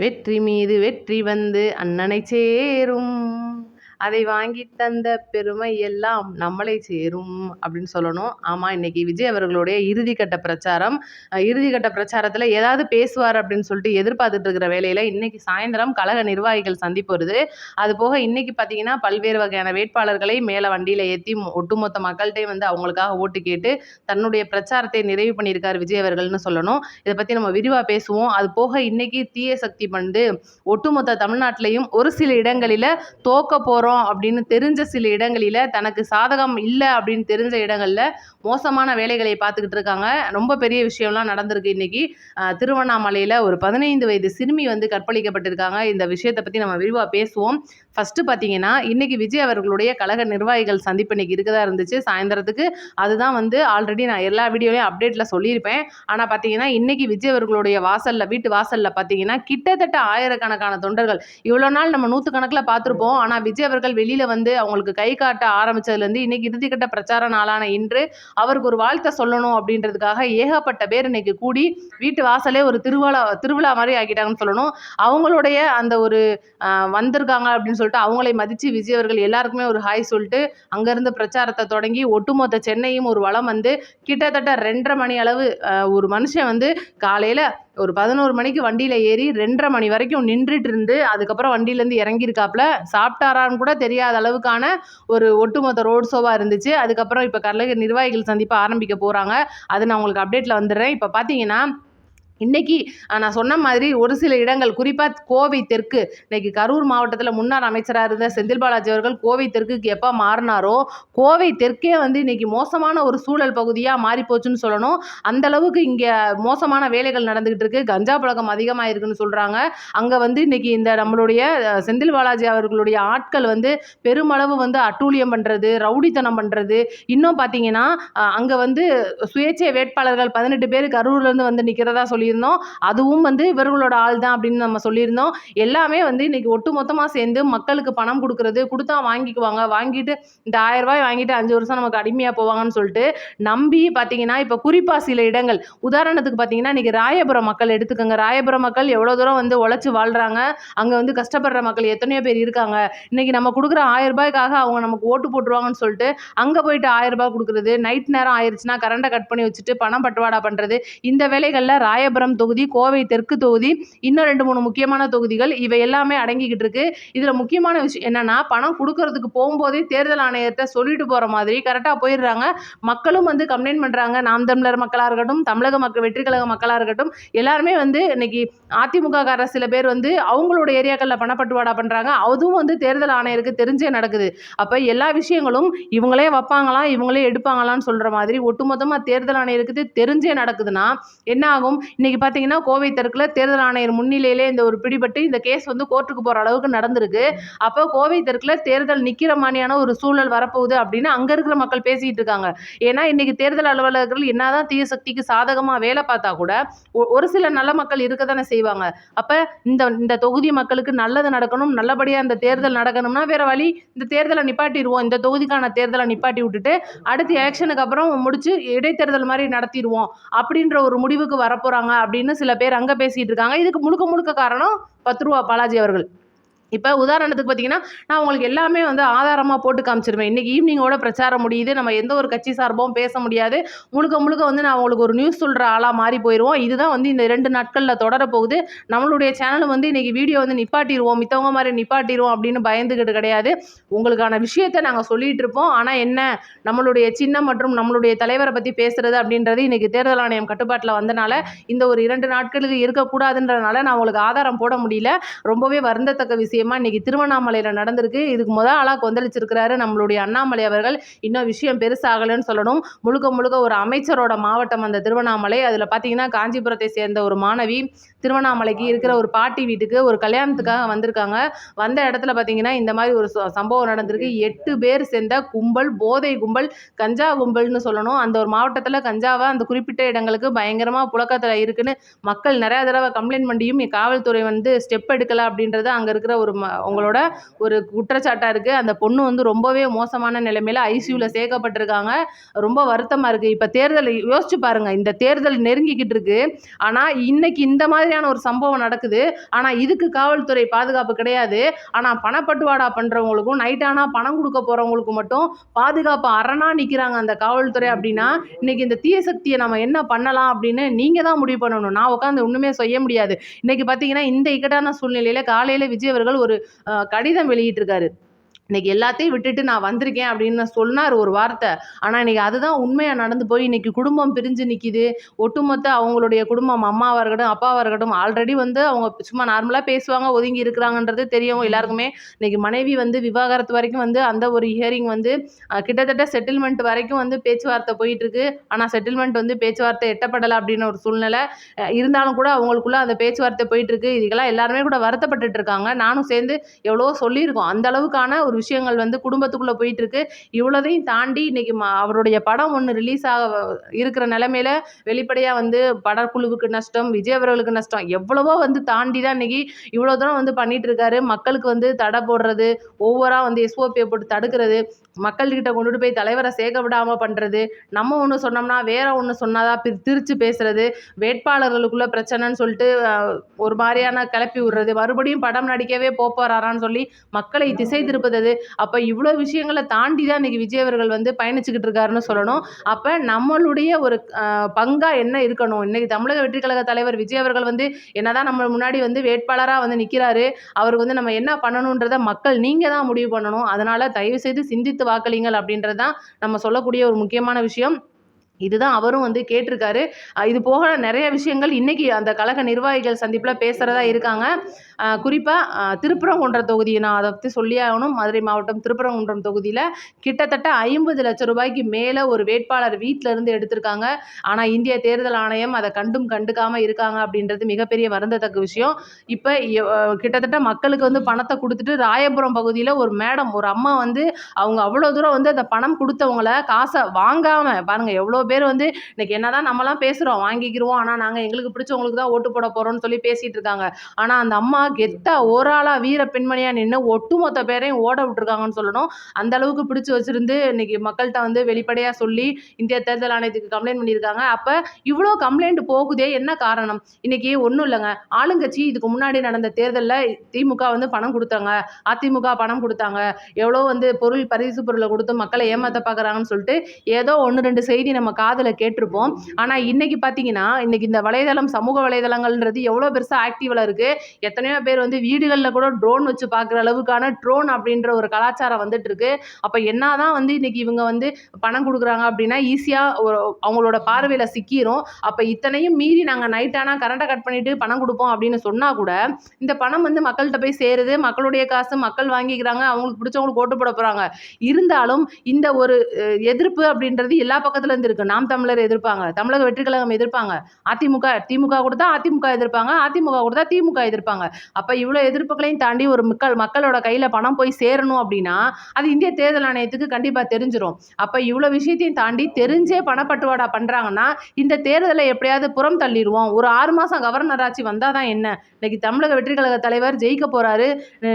வெற்றி மீது வெற்றி வந்து அண்ணனை சேரும், அதை வாங்கி தந்த பெருமை எல்லாம் நம்மளை சேரும் அப்படின்னு சொல்லணும். ஆமாம், இன்னைக்கு விஜய் அவர்களுடைய இறுதிக்கட்ட பிரச்சாரம். இறுதிக்கட்ட பிரச்சாரத்தில் ஏதாவது பேசுவார் அப்படின்னு சொல்லிட்டு எதிர்பார்த்துட்டு இருக்கிற வேலையில் இன்னைக்கு சாயந்தரம் கழக நிர்வாகிகள் சந்திப்பு வருது. அது போக இன்னைக்கு பார்த்தீங்கன்னா பல்வேறு வகையான வேட்பாளர்களை மேலே வண்டியில் ஏற்றி ஒட்டுமொத்த மக்கள்கிட்டையும் வந்து அவங்களுக்காக ஓட்டு கேட்டு தன்னுடைய பிரச்சாரத்தை நிறைவு பண்ணியிருக்கார் விஜய் அவர்கள்னு சொல்லணும். இதை பற்றி நம்ம விரிவாக பேசுவோம். அது போக இன்னைக்கு தீய சக்தி வந்து ஒட்டுமொத்த தமிழ்நாட்டிலையும் ஒரு சில இடங்களில் தோக்க போகிறோம் அப்படின்னு தெரிஞ்ச சில இடங்களில், தனக்கு சாதகம் இல்லை அப்படின்னு தெரிஞ்ச இடங்களில் மோசமான வேலைகளை பார்த்துக்கிட்டு இருக்காங்க. ரொம்ப பெரிய விஷயம்லாம் நடந்திருக்கு இன்னைக்கு. திருவண்ணாமலையில் ஒரு 15 வயது சிறுமி வந்து கற்பழிக்கப்பட்டிருக்காங்க. இந்த விஷயத்தை பற்றி நம்ம விரிவாக பேசுவோம். ஃபஸ்ட்டு பார்த்தீங்கன்னா இன்னைக்கு விஜய் அவர்களுடைய கழக நிர்வாகிகள் சந்திப்பு இன்னைக்கு இருக்கதா இருந்துச்சு சாயந்தரத்துக்கு. அதுதான் வந்து ஆல்ரெடி நான் எல்லா வீடியோலையும் அப்டேட்டில் சொல்லியிருப்பேன். ஆனால் பார்த்தீங்கன்னா இன்னைக்கு விஜய் அவர்களுடைய வாசலில், வீட்டு வாசலில் பார்த்தீங்கன்னா கிட்டத்தட்ட ஆயிரக்கணக்கான தொண்டர்கள். இவ்வளோ நாள் நம்ம நூற்றுக்கணக்கில் பார்த்துருப்போம். ஆனால் விஜய் அவர்கள் வெளியில் வந்து அவங்களுக்கு கை காட்ட ஆரம்பித்ததுலேருந்து இன்னைக்கு இறுதிக்கட்ட பிரச்சார நாளான இன்று அவருக்கு ஒரு வாழ்த்தை சொல்லணும் அப்படின்றதுக்காக ஏகப்பட்ட பேர் இன்னைக்கு கூடி வீட்டு வாசலே ஒரு திருவிழா மாதிரி ஆக்கிட்டாங்கன்னு சொல்லணும். அவங்களுடைய அந்த ஒரு வந்திருக்காங்க அப்படின்னு சொல்லிட்டு அவங்களை மதித்து விஜய் அவர்கள் எல்லாருக்குமே ஒரு ஹாய் சொல்லிட்டு அங்கேருந்து பிரச்சாரத்தை தொடங்கி ஒட்டுமொத்த சென்னையும் ஒரு வளம் வந்து கிட்டத்தட்ட 2:30 மணி அளவு ஒரு மனுஷன் வந்து காலையில் ஒரு 11 மணிக்கு வண்டியில் ஏறி 2:30 மணி வரைக்கும் நின்றுட்டு இருந்து அதுக்கப்புறம் வண்டியிலேருந்து இறங்கியிருக்காப்புல. சாப்பிட்டாரான்னு கூட தெரியாத அளவுக்கான ஒரு ஒட்டுமொத்த ரோட் ஷோவாக இருந்துச்சு. அதுக்கப்புறம் இப்போ கழக நிர்வாகிகள் சந்திப்பு ஆரம்பிக்க போகிறாங்க. அது நான் உங்களுக்கு அப்டேட்டில் வந்துடுறேன். இப்போ பார்த்தீங்கன்னா இன்னைக்கு நான் சொன்ன மாதிரி ஒரு சில இடங்கள், குறிப்பாக கோவை தெற்கு, இன்னைக்கு கரூர் மாவட்டத்தில் முன்னாள் அமைச்சராக இருந்த செந்தில் பாலாஜி அவர்கள் கோவை தெற்குக்கு எப்போ மாறினாரோ கோவை தெற்கே வந்து இன்னைக்கு மோசமான ஒரு சூழல் பகுதியாக மாறிப்போச்சுன்னு சொல்லணும். அந்த அளவுக்கு இங்கே மோசமான வேலைகள் நடந்துகிட்டு இருக்கு. கஞ்சா பழக்கம் அதிகமாக இருக்குன்னு சொல்கிறாங்க. அங்கே வந்து இன்னைக்கு இந்த நம்மளுடைய செந்தில் பாலாஜி அவர்களுடைய ஆட்கள் வந்து பெருமளவு வந்து அட்டூழியம் பண்ணுறது, ரவுடித்தனம் பண்ணுறது. இன்னும் பார்த்தீங்கன்னா அங்கே வந்து சுயேட்சை வேட்பாளர்கள் 18 பேர் கரூர்லேருந்து வந்து நிற்கிறதா சொல்லி அதுவும் வந்து இவர்களோட ஆள் தான் அப்படின்னு நம்ம சொல்லியிருந்தோம். எல்லாமே வந்து இன்னைக்கு ஒட்டு மொத்தமாக சேர்ந்து மக்களுக்கு பணம் கொடுக்கறது, கொடுத்தா வாங்கிக்குவாங்க, வாங்கிட்டு இந்த 1000 ரூபாய் வாங்கிட்டு 5 வருஷம் நமக்கு அடிமையாக போவாங்கன்னு சொல்லிட்டு நம்பி பார்த்தீங்கன்னா இப்போ குறிப்பாக சில இடங்கள், உதாரணத்துக்கு பார்த்தீங்கன்னா இன்னைக்கு ராயபுரம் மக்கள் எடுத்துக்கோங்க. ராயபுரம் மக்கள் எவ்வளோ தூரம் வந்து உழைச்சி வாழ்கிறாங்க, அங்கே வந்து கஷ்டப்படுற மக்கள் எத்தனையோ பேர் இருக்காங்க. இன்னைக்கு நம்ம கொடுக்குற 1000 ரூபாய்க்காக அவங்க நமக்கு ஓட்டு போட்டுருவாங்கன்னு சொல்லிட்டு அங்கே போயிட்டு 1000 ரூபாய் கொடுக்குறது, நைட் நேரம் ஆயிடுச்சுன்னா கரண்டை கட் பண்ணி வச்சுட்டு பணம் பட்டுவாடா பண்ணுறது. இந்த வேலைகளில் ராயபுரம் தொகுதி, கோவை தெற்கு தொகுதி, இன்னும் 2-3 முக்கியமான தொகுதிகள் இவை எல்லாமே அடங்கிக்கிட்டு இருக்கு. இதுல முக்கியமான விஷயம் என்னன்னா, பணம் கொடுக்கறதுக்கு போகும்போதே தேர்தல் ஆணையத்தை சொல்லிட்டு போற மாதிரி கரெக்டா போயிடுறாங்க. மக்களும் வந்து கம்ப்ளைண்ட் பண்றாங்க. நாம் தமிழர் மக்களா இருக்கட்டும், தமிழக மக்கள் வெற்றி கழக மக்களா இருக்கட்டும், எல்லாருமே வந்து இன்னைக்கு அதிமுக கார சில பேர் வந்து அவங்களோட ஏரியாக்கள்ல பணப்பட்டுவாடா பண்றாங்க. அதுவும் வந்து தேர்தல் ஆணையருக்கு தெரிஞ்சே நடக்குது. அப்ப எல்லா விஷயங்களும் இவங்களே வைப்பாங்களாம், இவங்களே எடுப்பாங்களான்னு சொல்ற மாதிரி ஒட்டுமொத்தமா தேர்தல் ஆணையருக்கு தெரிஞ்சே நடக்குதுன்னா என்ன ஆகும்? இன்னைக்கு பார்த்தீங்கன்னா கோவை தெற்குல தேர்தல் ஆணையர் முன்னிலையிலே இந்த ஒரு பிடிபட்டு இந்த கேஸ் வந்து கோர்ட்டுக்கு போகிற அளவுக்கு நடந்திருக்கு. அப்போ கோவை தெற்குல தேர்தல் நிற்கிற மாதிரியான ஒரு சூழல் வரப்போகுது அப்படின்னு அங்கே இருக்கிற மக்கள் பேசிகிட்டு இருக்காங்க. ஏன்னா இன்னைக்கு தேர்தல் அலுவலகர்கள் என்னதான் தீய சக்திக்கு சாதகமாக வேலை பார்த்தா கூட ஒரு சில நல்ல மக்கள் இருக்க தானே செய்வாங்க. அப்போ இந்த தொகுதி மக்களுக்கு நல்லது நடக்கணும், நல்லபடியாக இந்த தேர்தல் நடக்கணும்னா வேற வழி, இந்த தேர்தலை நிப்பாட்டிடுவோம், இந்த தொகுதிக்கான தேர்தலை நிப்பாட்டி விட்டுட்டு அடுத்து எலெக்ஷனுக்கு அப்புறம் முடிச்சு இடைத்தேர்தல் மாதிரி நடத்திடுவோம் அப்படின்ற ஒரு முடிவுக்கு வரப்போறாங்க அப்படின்னு சில பேர் அங்கே பேசிட்டு இருக்காங்க. இதுக்கு முழுக்க முழுக்க காரணம் 10 ரூபா பாலாஜி அவர்கள். இப்போ உதாரணத்துக்கு பார்த்தீங்கன்னா நான் உங்களுக்கு எல்லாமே வந்து ஆதாரமாக போட்டு காமிச்சிருவேன். இன்றைக்கி ஈவினிங்கோட பிரச்சாரம் முடியுது, நம்ம எந்த ஒரு கட்சி சார்பும் பேச முடியாது. முழுக்க முழுக்க வந்து நான் உங்களுக்கு ஒரு நியூஸ் சொல்கிற ஆளாக மாறி போயிடுவோம். இதுதான் வந்து இந்த 2 நாட்களில் தொடரப்போகுது. நம்மளுடைய சேனலும் வந்து இன்றைக்கி வீடியோ வந்து நிப்பாட்டிடுவோம், மித்தவங்க மாதிரி நிப்பாட்டிடுவோம் அப்படின்னு பயந்துக்கிட்டு கிடையாது. உங்களுக்கான விஷயத்தை நாங்கள் சொல்லிகிட்டு இருப்போம். ஆனால் என்ன, நம்மளுடைய சின்னம் மற்றும் நம்மளுடைய தலைவரை பற்றி பேசுகிறது அப்படின்றது இன்றைக்கி தேர்தல் ஆணையம் கட்டுப்பாட்டில் வந்தனால இந்த ஒரு 2 நாட்களுக்கு இருக்கக்கூடாதுன்றதுனால நான் உங்களுக்கு ஆதாரம் போட முடியல. ரொம்பவே வருந்தத்தக்க விஷயம் இன்னைக்கு திருவண்ணாமலையில் நடந்திருக்கு. இதுக்கு ஆளாக கொந்தளிச்சிருக்கிறாரு நம்மளுடைய அண்ணாமலை அவர்கள். இன்னும் விஷயம் பெருசாகலன்னு சொல்லணும். முழுக்க முழுக்க ஒரு அமைச்சரோட மாவட்டம் அந்த திருவண்ணாமலை. அதில் பார்த்தீங்கன்னா காஞ்சிபுரத்தை சேர்ந்த ஒரு மாணவி திருவண்ணாமலைக்கு இருக்கிற ஒரு பாட்டி வீட்டுக்கு ஒரு கல்யாணத்துக்காக வந்திருக்காங்க. வந்த இடத்துல பார்த்தீங்கன்னா இந்த மாதிரி ஒரு சம்பவம் நடந்திருக்கு. 8 பேர் சேர்ந்த கும்பல், போதை கும்பல், கஞ்சா கும்பல்னு சொல்லணும். அந்த ஒரு மாவட்டத்தில் கஞ்சாவை அந்த குறிப்பிட்ட இடங்களுக்கு பயங்கரமாக புழக்கத்தில் இருக்குன்னு மக்கள் நிறைய தடவை கம்ப்ளைண்ட் பண்ணியும் காவல்துறை வந்து ஸ்டெப் எடுக்கலை அப்படின்றது அங்கே இருக்கிற ஒரு உங்களோட ஒரு குற்றச்சாட்டாக இருக்குது. அந்த பொண்ணு வந்து ரொம்பவே மோசமான நிலைமையில் ஐசியூவில் சேர்க்கப்பட்டிருக்காங்க. ரொம்ப வருத்தமாக இருக்குது. இப்போ தேர்தல் யோசிச்சு பாருங்கள், இந்த தேர்தல் நெருங்கிக்கிட்டு இருக்கு. ஆனால் இன்னைக்கு இந்த மாதிரியான ஒரு சம்பவம் நடக்குது. ஆனால் இதுக்கு காவல்துறை பாதுகாப்பு கிடையாது. ஆனால் பணப்பட்டுவாடா பண்ணுறவங்களுக்கும் நைட் ஆனால் பணம் கொடுக்க போகிறவங்களுக்கு மட்டும் பாதுகாப்பு அரணா நிற்கிறாங்க அந்த காவல்துறை. அப்படின்னா இன்னைக்கு இந்த தீய சக்தியை நம்ம என்ன பண்ணலாம் அப்படின்னு நீங்கள் தான் முடிவு பண்ணணும். நான் உட்காந்து ஒன்றுமே செய்ய முடியாது. இன்னைக்கு பார்த்தீங்கன்னா இந்த இக்கட்டான சூழ்நிலையில் காலையில் விஜய் அவர்கள் ஒரு கடிதம் வெளியிட்டிருக்காரு. இன்னைக்கு எல்லாத்தையும் விட்டுட்டு நான் வந்திருக்கேன் அப்படின்னு சொன்னார் ஒரு வார்த்தை. ஆனால் இன்னைக்கு அதுதான் உண்மையாக நடந்து போய் இன்னைக்கு குடும்பம் பிரிஞ்சு நிற்கிது. ஒட்டுமொத்த அவங்களுடைய குடும்பம் அம்மாவாக இருக்கட்டும் அப்பாவாக இருக்கட்டும் ஆல்ரெடி வந்து அவங்க சும்மா நார்மலாக பேசுவாங்க, ஒதுங்கி இருக்கிறாங்கன்றது தெரியும் எல்லாருக்குமே. இன்னைக்கு மனைவி வந்து விவாகரத்து வரைக்கும் வந்து அந்த ஒரு ஹியரிங் வந்து கிட்டத்தட்ட செட்டில்மெண்ட் வரைக்கும் வந்து பேச்சுவார்த்தை போயிட்டு இருக்கு. ஆனால் செட்டில்மெண்ட் வந்து பேச்சுவார்த்தை எட்டப்படலை அப்படின்னு ஒரு சூழ்நிலை இருந்தாலும் கூட அவங்களுக்குள்ள அந்த பேச்சுவார்த்தை போயிட்டு இருக்கு. இதுக்கெல்லாம் எல்லாருமே கூட வருத்தப்பட்டுட்டு இருக்காங்க. நானும் சேர்ந்து எவ்வளோ சொல்லியிருக்கோம். அந்த அளவுக்கான ஒரு விஷயங்கள் வந்து குடும்பத்துக்குள்ளே போயிட்டு இருக்கு. இவ்வளோதையும் தாண்டி இன்னைக்கு அவருடைய படம் ஒன்று ரிலீஸ் ஆக இருக்கிற நிலைமையில வெளிப்படையாக வந்து படக்குழுவுக்கு நஷ்டம், விஜய் அவர்களுக்கு நஷ்டம், எவ்வளவோ வந்து தாண்டி தான் இன்னைக்கு இவ்வளோ தூரம் வந்து பண்ணிட்டு இருக்காரு. மக்களுக்கு வந்து தடை போடுறது, ஒவ்வொரு வந்து எஸ்ஓபியை போட்டு தடுக்கிறது, மக்கள்கிட்ட கொண்டுட்டு போய் தலைவரை சேர்க்க விடாமல் பண்ணுறது, நம்ம ஒன்று சொன்னோம்னா வேற ஒன்று சொன்னாதான் திரிச்சு பேசுறது, வேட்பாளர்களுக்குள்ள பிரச்சனைன்னு சொல்லிட்டு ஒரு மாதிரியான கிளப்பி விடுறது, மறுபடியும் படம் நடிக்கவே போறாரான்னு சொல்லி மக்களை திசை திருப்புறது. அப்போ இவ்வளோ விஷயங்களை தாண்டி தான் இன்னைக்கு விஜய் அவர்கள் வந்து பயணிச்சுக்கிட்டு இருக்காருன்னு சொல்லணும். அப்போ நம்மளுடைய ஒரு பங்காக என்ன இருக்கணும், இன்னைக்கு தமிழக வெற்றி கழக தலைவர் விஜய் அவர்கள் வந்து என்னதான் நம்ம முன்னாடி வந்து வேட்பாளராக வந்து நிற்கிறாரு, அவருக்கு வந்து நம்ம என்ன பண்ணணுன்றதை மக்கள் நீங்கள் தான் முடிவு பண்ணணும். அதனால் தயவு செய்து சிந்தித்து வாக்களிங்கள் அப்படின்றது தான் நம்ம சொல்லக்கூடிய ஒரு முக்கியமான விஷயம். இதுதான் அவரும் வந்து கேட்டிருக்காரு. இது போக நிறைய விஷயங்கள் இன்னைக்கு அந்த கழக நிர்வாகிகள் சந்திப்பில் பேசுகிறதா இருக்காங்க. குறிப்பாக திருப்பரங்குன்றம் தொகுதி நான் அதை பற்றி சொல்லியே ஆகணும். மதுரை மாவட்டம் திருப்பரங்குன்றம் தொகுதியில் கிட்டத்தட்ட 50 லட்சம் ரூபாய்க்கு மேலே ஒரு வேட்பாளர் வீட்டில் இருந்து எடுத்திருக்காங்க. ஆனால் இந்திய தேர்தல் ஆணையம் அதை கண்டுக்காமல் இருக்காங்க அப்படின்றது மிகப்பெரிய வருந்தத்தக்க விஷயம். இப்போ கிட்டத்தட்ட மக்களுக்கு வந்து பணத்தை கொடுத்துட்டு ராயபுரம் பகுதியில் ஒரு மேடம் ஒரு அம்மா வந்து அவங்க அவ்வளோ தூரம் வந்து அந்த பணம் கொடுத்தவங்கள காசை வாங்காமல் பாருங்கள், எவ்வளோ பேர் வந்து இன்னைக்கு என்னதான் நம்மலாம் பேசுகிறோம் வாங்கிக்கிறோம், ஆனால் நாங்கள் எங்களுக்கு பிடிச்சவங்களுக்கு தான் ஓட்டு போட போகிறோம்னு சொல்லி பேசிகிட்டு இருக்காங்க. ஆனால் அந்த அம்மா கெத்தா ஓராளா வீர பெண்மணியாக நின்று ஒட்டுமொத்த பேரையும் ஓட விட்டுருக்காங்கன்னு சொல்லணும். அந்த அளவுக்கு பிடிச்சி வச்சிருந்து இன்னைக்கு மக்கள்கிட்ட வந்து வெளிப்படையாக சொல்லி இந்திய தேர்தல் ஆணையத்துக்கு கம்ப்ளைண்ட் பண்ணியிருக்காங்க. அப்போ இவ்வளோ கம்ப்ளைண்ட் போகுதே என்ன காரணம்? இன்னைக்கு ஒன்றும் இல்லைங்க, ஆளுங்கட்சி இதுக்கு முன்னாடி நடந்த தேர்தலில் திமுக வந்து பணம் கொடுத்தாங்க, அதிமுக பணம் கொடுத்தாங்க, எவ்வளோ வந்து பரிசு பொருளை கொடுத்து மக்களை ஏமாற்ற பார்க்குறாங்கன்னு சொல்லிட்டு ஏதோ 1-2 செய்தி நம்ம காதில் கேட்டிருப்போம். ஆனால் இன்னைக்கு பார்த்தீங்கன்னா இன்னைக்கு இந்த வலைதளம் சமூக வலைதளங்கள்ன்றது எவ்வளோ பெருசாக ஆக்டிவில் இருக்குது. எத்தனையோ பேர் வந்து வீடுகளில் கூட ட்ரோன் வச்சு பார்க்குற அளவுக்கான ட்ரோன் அப்படின்ற ஒரு கலாச்சாரம் வந்துட்டு இருக்கு. அப்போ என்னதான் வந்து இன்னைக்கு இவங்க வந்து பணம் கொடுக்குறாங்க அப்படின்னா ஈஸியாக அவங்களோட பார்வையில் சிக்கிரும். அப்போ இத்தனையும் மீறி நாங்கள் நைட் ஆனால் கரண்ட்டை கட் பண்ணிட்டு பணம் கொடுப்போம் அப்படின்னு சொன்னால் கூட இந்த பணம் வந்து மக்கள்கிட்ட போய் சேருது, மக்களுடைய காசு மக்கள் வாங்கிக்கிறாங்க, அவங்களுக்கு பிடிச்சவங்களுக்கு ஓட்டு போட போகிறாங்க. இருந்தாலும் இந்த ஒரு எதிர்ப்பு அப்படின்றது எல்லா பக்கத்துல இருந்து இருக்கு. நாம் தமிழர் எதிர்ப்பாங்க, தமிழக வெற்றி கழகம் எதிர்ப்பாங்க, திமுக கொடுத்தா அதிமுக எதிர்ப்பாங்க, அதிமுக கொடுத்தா திமுக எதிர்ப்பாங்க. அப்ப இவ்வளவு எதிர்ப்புகளையும் தாண்டி ஒரு மக்களோட கையில பணம் போய் சேரணும் அப்படின்னா அது இந்திய தேர்தல் ஆணையத்துக்கு கண்டிப்பா தெரிஞ்சிடும். அப்ப இவ்வளவு விஷயத்தையும் தாண்டி தெரிஞ்சே பணப்பட்டுவாடா பண்றாங்கன்னா இந்த தேர்தலை எப்படியாவது புறம் தள்ளிடுவோம். ஒரு 6 மாசம் கவர்னர் ஆட்சி வந்தாதான் என்ன? இன்னைக்கு தமிழக வெற்றி கழக தலைவர் ஜெயிக்க போறாரு.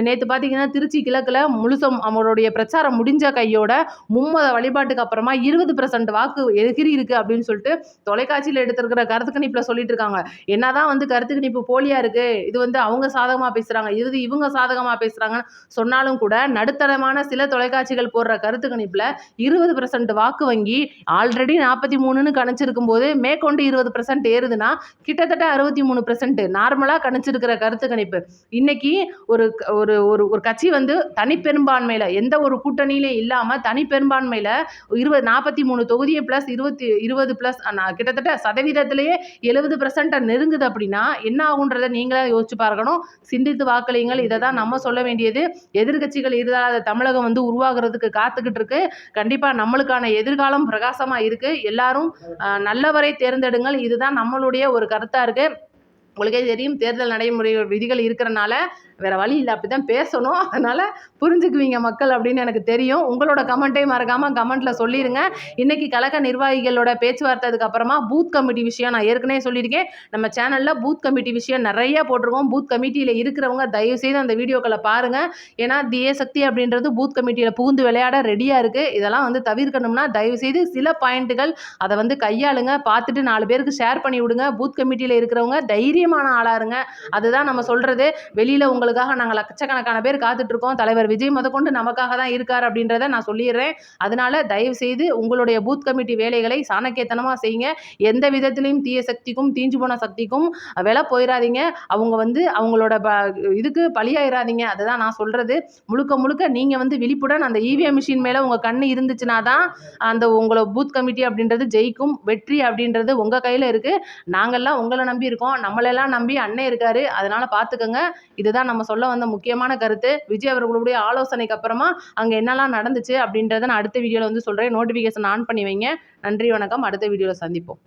நேற்று பாத்தீங்கன்னா திருச்சி கிழக்குல முழுசும் அவருடைய பிரச்சாரம் முடிஞ்ச கையோட மும்மத வழிபாட்டுக்கு அப்புறமா 20% வாக்கு எகிரி இருக்கு அப்படின்னு சொல்லிட்டு தொலைக்காட்சியில் எடுத்திருக்கிற கருத்து கணிப்பில் சொல்லிட்டு இருக்காங்க. என்னதான் வந்து கருத்து கணிப்பு போலியா இருக்கு, இது வந்து அவங்க சாதகமா பேசுறாங்க, இது இவங்க சாதகமா பேசுறாங்கன்னு சொன்னாலும் கூட நடுத்தரமான சில தொலைக்காட்சிகள் போடுற கருத்து கணிப்புல 20% வாக்கு வங்கி ஆல்ரெடி 43ன்னு கணிச்சிருக்கும் போது மேற்கொண்டு 20% ஏறுதுன்னா கிட்டத்தட்ட 63% நார்மலா கணிச்சிருக்கிற கருத்து கணிப்பு. இன்னைக்கு ஒரு ஒரு ஒரு கட்சி வந்து தனிப்பெரும்பான்மையில எந்த ஒரு கூட்டணியிலே இல்லாம தனிப்பெரும்பான்மையில 43 தொகுதியை பிளஸ் 20 பிளஸ் கிட்டத்தட்ட சதவீதத்திலேயே 70% நெருங்குது அப்படின்னா என்ன ஆகுன்றதை நீங்களே யோசிச்சு பார்க்கணும். சிந்தித்து வாக்களியுங்கள். இதை தான் நம்ம சொல்ல வேண்டியது. எதிர்கட்சிகள் இல்லாத தமிழகம் வந்து உருவாகிறதுக்கு காத்துக்கிட்டு இருக்கு. கண்டிப்பா நம்மளுக்கான எதிர்காலம் பிரகாசமா இருக்கு. எல்லாரும் நல்லவரை தேர்ந்தெடுங்கள். இதுதான் நம்மளுடைய ஒரு கருத்தா இருக்கு. உங்களுக்கே தெரியும் தேர்தல் நடைமுறை விதிகள் இருக்கிறனால வேறு வழி இல்லை, அப்படி தான் பேசணும். அதனால் புரிஞ்சுக்குவீங்க மக்கள் அப்படின்னு எனக்கு தெரியும். உங்களோட கமெண்ட்டே மறக்காமல் கமெண்ட்டில் சொல்லிடுங்க. இன்றைக்கி கழக நிர்வாகிகளோட பேச்சுவார்த்தை அதுக்கப்புறமா பூத் கமிட்டி விஷயம் நான் ஏற்கனவே சொல்லியிருக்கேன். நம்ம சேனலில் பூத் கமிட்டி விஷயம் நிறைய போட்டிருக்கோம். பூத் கமிட்டியில் இருக்கிறவங்க தயவுசெய்து அந்த வீடியோக்களை பாருங்கள். ஏன்னா தியசக்தி அப்படின்றது பூத் கமிட்டியில் புகுந்து விளையாட ரெடியாக இருக்குது. இதெல்லாம் வந்து தவிர்க்கணும்னா தயவுசெய்து சில பாயிண்ட்டுகள் அதை வந்து கையாளுங்க. பார்த்துட்டு 4 பேருக்கு ஷேர் பண்ணி விடுங்க. பூத் கமிட்டியில் இருக்கிறவங்க தைரியமான ஆளாருங்க. அதுதான் நம்ம சொல்கிறது. வெளியில் உங்களுக்காக நாங்கள் லட்சக்கணக்கான பேர் காத்துட்ருக்கோம். தலைவர் விஜய் முதற்கொண்டு நமக்காக தான் இருக்கார் அப்படின்றத நான் சொல்லிடுறேன். அதனால் தயவுசெய்து உங்களுடைய பூத் கமிட்டி வேலைகளை சாணக்கியத்தனமாக செய்யுங்க. எந்த விதத்திலையும் தீய சக்திக்கும் தீஞ்சு போன சக்திக்கும் விலை போயிடாதீங்க. அவங்க வந்து அவங்களோட இதுக்கு பலியாயிராதீங்க. அதுதான் நான் சொல்கிறது. முழுக்க முழுக்க நீங்கள் வந்து விழிப்புடன் அந்த இவிஎம் மிஷின் மேலே உங்கள் கண் இருந்துச்சுன்னா தான் அந்த உங்களோட பூத் கமிட்டி அப்படின்றது ஜெயிக்கும். வெற்றி அப்படின்றது உங்கள் கையில் இருக்குது. நாங்கள்லாம் உங்களை நம்பி இருக்கோம். நம்மளெல்லாம் நம்பி அண்ணன் இருக்காரு. அதனால் பார்த்துக்கோங்க. இதுதான் நம்ம சொல்ல வந்த முக்கியமான கருத்து. விஜய் அவர்களுடைய ஆலோசனைக்கு அப்புறமா அங்கே என்னெல்லாம் நடந்துச்சு அப்படின்றத நான் அடுத்த வீடியோவில் வந்து சொல்கிறேன். நோட்டிஃபிகேஷன் ஆன் பண்ணி வைங்க. நன்றி, வணக்கம். அடுத்த வீடியோவில் சந்திப்போம்.